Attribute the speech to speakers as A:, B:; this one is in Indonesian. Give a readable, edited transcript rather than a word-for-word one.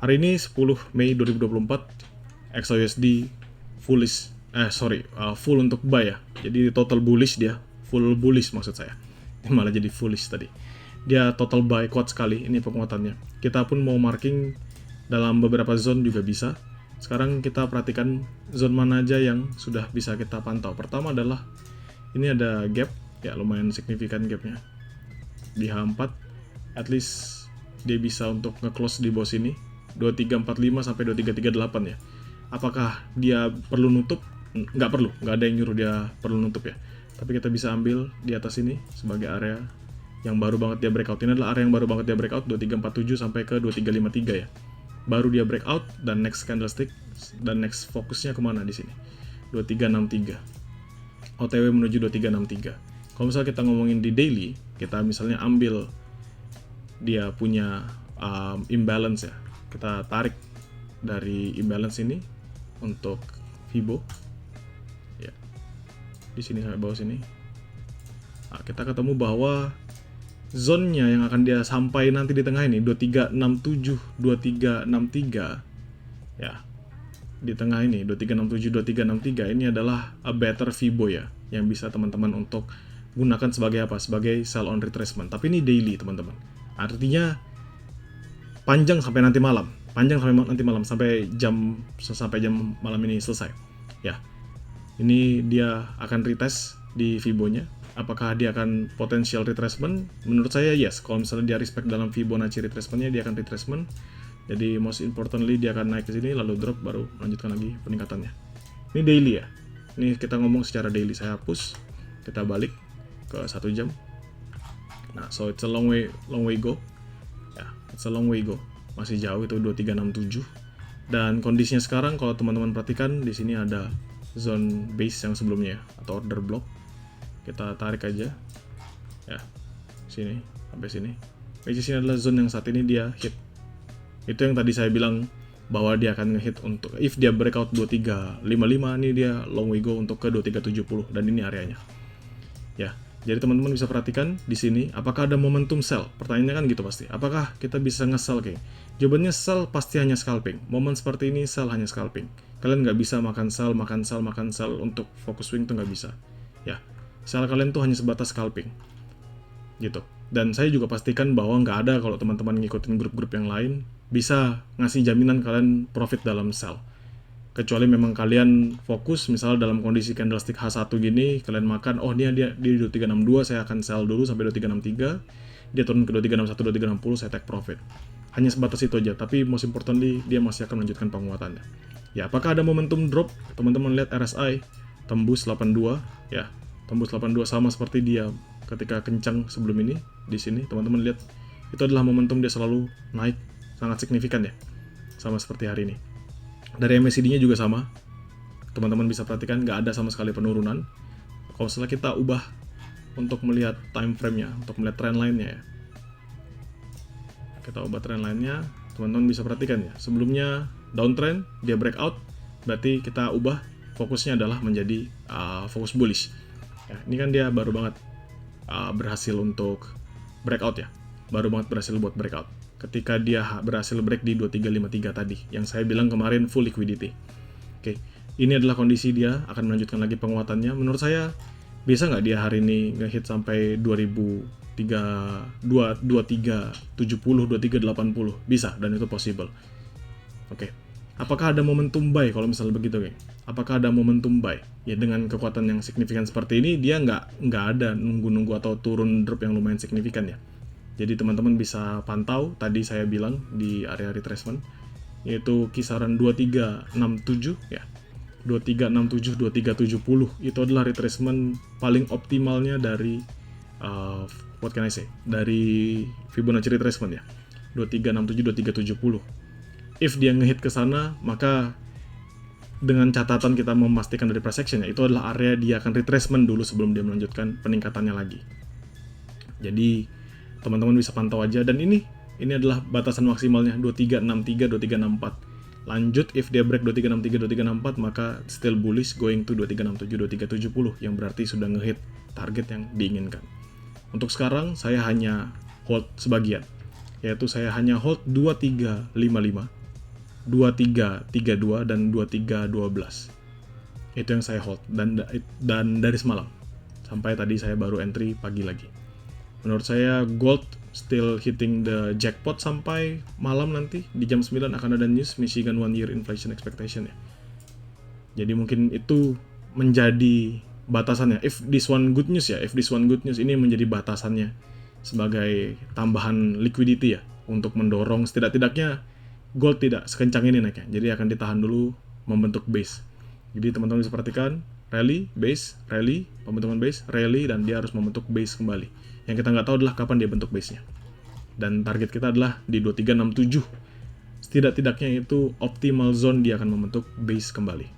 A: Hari ini 10 Mei 2024, XAUSD full untuk buy ya. Jadi total bullish dia, full bullish maksud saya. Malah jadi foolish tadi. Dia total buy, kuat sekali ini penguatannya. Kita pun mau marking dalam beberapa zone juga bisa. Sekarang kita perhatikan zone mana aja yang sudah bisa kita pantau. Pertama adalah ini ada gap, ya lumayan signifikan gapnya di H4. At least dia bisa untuk nge-close di bawah sini 2345 sampai 2338 ya. Apakah dia perlu nutup? Nggak perlu, nggak ada yang nyuruh dia perlu nutup ya. Tapi kita bisa ambil di atas ini sebagai area yang baru banget dia breakout. Ini adalah area yang baru banget dia breakout 2347 sampai ke 2353 ya. Baru dia breakout dan next candlestick dan next fokusnya kemana di sini? 2363. OTW menuju 2363. Kalau misalnya kita ngomongin di daily, kita misalnya ambil dia punya imbalance ya. Kita tarik dari imbalance ini untuk Fibo. Ya. Di sini sampai bawah sini. Nah, kita ketemu bahwa zone-nya yang akan dia sampai nanti di tengah ini 2367, 2363. Ya. Di tengah ini 2367, 2363 ini adalah a better Fibo ya, yang bisa teman-teman untuk gunakan sebagai apa? Sebagai sell on retracement. Tapi ini daily, teman-teman. Artinya panjang sampai nanti malam. Sampai jam malam ini selesai. Ya. Ini dia akan retest di Fibo-nya. Apakah dia akan potential retracement? Menurut saya yes. Kalau misalnya dia respect dalam Fibonacci retracement-nya, dia akan retracement. Jadi most importantly dia akan naik ke sini lalu drop baru lanjutkan lagi peningkatannya. Ini daily ya. Ini kita ngomong secara daily. Saya hapus. Kita balik ke 1 jam. Nah, so it's a long way go. Ya, it's a long way go. Masih jauh itu 2367. Dan kondisinya sekarang kalau teman-teman perhatikan di sini ada zone base yang sebelumnya ya, atau order block. Kita tarik aja. Ya. Sini sampai sini. Which is ini adalah zone yang saat ini dia hit. Itu yang tadi saya bilang bahwa dia akan nge-hit untuk if dia breakout 2355 ini dia long way go untuk ke 2370 dan ini areanya. Ya. Jadi teman-teman bisa perhatikan di sini apakah ada momentum sell. Pertanyaannya kan gitu pasti. Apakah kita bisa nge-sell kayak? Jawabannya sell pasti hanya scalping. Momen seperti ini sell hanya scalping. Kalian nggak bisa makan sell untuk focus swing tuh nggak bisa. Ya, sell kalian tuh hanya sebatas scalping. Gitu. Dan saya juga pastikan bahwa nggak ada kalau teman-teman ngikutin grup-grup yang lain bisa ngasih jaminan kalian profit dalam sell. Kecuali memang kalian fokus, misal dalam kondisi candlestick H1 gini, kalian makan, oh dia di 2362, saya akan sell dulu sampai 2363, dia turun ke 2361, 2360, saya take profit. Hanya sebatas itu aja, tapi most importantly, dia masih akan melanjutkan penguatannya. Ya, apakah ada momentum drop? Teman-teman lihat RSI, tembus 82, ya, tembus 82 sama seperti dia ketika kencang sebelum ini, di sini, teman-teman lihat, itu adalah momentum dia selalu naik, sangat signifikan ya, sama seperti hari ini. Dari MACD-nya juga sama, teman-teman bisa perhatikan nggak ada sama sekali penurunan. Kalau setelah kita ubah untuk melihat time frame-nya, untuk melihat trend line-nya ya. Kita ubah trend line-nya, teman-teman bisa perhatikan ya. Sebelumnya downtrend, dia breakout, berarti kita ubah fokusnya adalah menjadi fokus bullish. Ya, ini kan dia baru banget berhasil untuk breakout ya. Baru banget berhasil buat breakout. Ketika dia berhasil break di 2353 tadi, yang saya bilang kemarin full liquidity. Oke, ini adalah kondisi dia akan melanjutkan lagi penguatannya. Menurut saya, bisa nggak dia hari ini nge-hit sampai 2370, 2380? Bisa, dan itu possible. Oke, apakah ada momentum buy kalau misalnya begitu, geng? Apakah ada momentum buy? Ya dengan kekuatan yang signifikan seperti ini, dia nggak ada nunggu-nunggu atau turun drop yang lumayan signifikan ya. Jadi teman-teman bisa pantau, tadi saya bilang di area retracement, yaitu kisaran 2367 ya. 2367, 2370 itu adalah retracement paling optimalnya dari what can I say? Dari Fibonacci retracement ya. 2367, 2370. If dia ngehit ke sana, maka dengan catatan kita memastikan dari price action ya, itu adalah area dia akan retracement dulu sebelum dia melanjutkan peningkatannya lagi. Jadi teman-teman bisa pantau aja, dan ini adalah batasan maksimalnya 2363, 2364. Lanjut if dia break 2363, 2364 maka still bullish going to 2367, 2370 yang berarti sudah ngehit target yang diinginkan. Untuk sekarang saya hanya hold sebagian, yaitu saya hanya hold 2355 2332 dan 2312. Itu yang saya hold dan dari semalam sampai tadi saya baru entry pagi lagi. Menurut saya gold still hitting the jackpot sampai malam nanti di jam 9 akan ada news Michigan 1 year inflation expectation ya. Jadi mungkin itu menjadi batasannya. If this one good news ini menjadi batasannya sebagai tambahan liquidity ya untuk mendorong setidak-tidaknya gold tidak sekencang ini naiknya. Jadi akan ditahan dulu membentuk base. Jadi teman-teman bisa perhatikan rally, base, rally, pembentukan base, rally, dan dia harus membentuk base kembali. Yang kita nggak tahu adalah kapan dia bentuk base-nya. Dan target kita adalah di 2367. Setidak-tidaknya itu optimal zone dia akan membentuk base kembali.